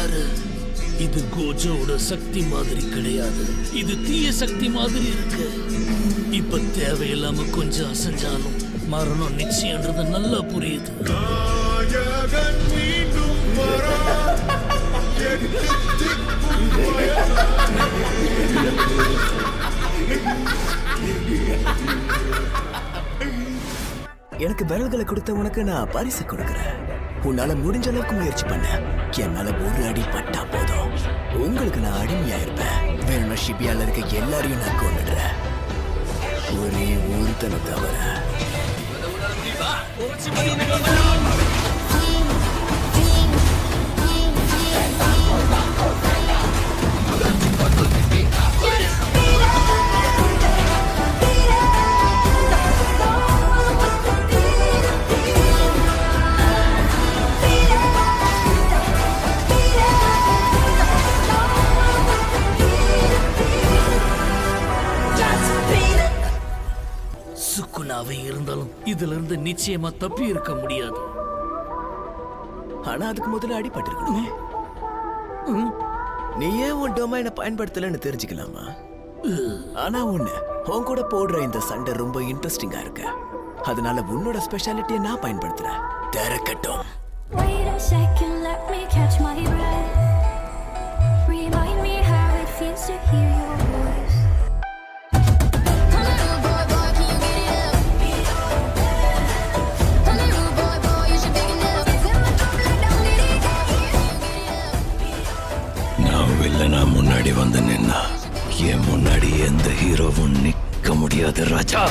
பாரு, இது கோஜோட சக்தி மாதிரி கிடையாது. இது தீய சக்தி மாதிரி இருக்கு. இப்ப தேவையில்லாம கொஞ்சம் அசைஞ்சாலும் மரணம் நிச்சயம்ன்றது நல்லா புரியுது. எனக்கு விரல்களை கொடுத்த உனக்கு நான் பரிசு கொடுக்கறேன். உன்னால முடிஞ்ச அளவுக்கு முயற்சி பண்ண. என்னால ஒரு அடி பட்டா போதும், உங்களுக்கு நான் அடிமையா இருப்பேன். வேணும்னா ஷிபியால இருக்க எல்லாரையும் நான் கொண்டுடுறேன், ஒரே ஒருத்தனை தவிர. சுக்குனாவே இருந்தாலும் இதுல இருந்து நிச்சயமா தப்பி இருக்க முடியாது. ஆனா அதுக்கு முதல்ல அடிபட்டு இருக்கணும். நீ ஏன் உன் டொமைனை பயன்படுத்தலன்னு தெரிஞ்சுக்கலாமா? ஆனா உன்னை உன் கூட போடுற இந்த சண்டை ரொம்ப இன்ட்ரெஸ்டிங்கா இருக்கு. அதனால உன்னோட ஸ்பெஷாலிட்டியை நான் பயன்படுத்துறேன். திறக்கட்டும். Wait a second, let me catch my breath. Remind me how it feels to hear your voice. நான் முன்னாடி வந்து நின்னா என் முன்னாடி எந்த ஹீரோவும் நிக்க முடியாது ராஜா.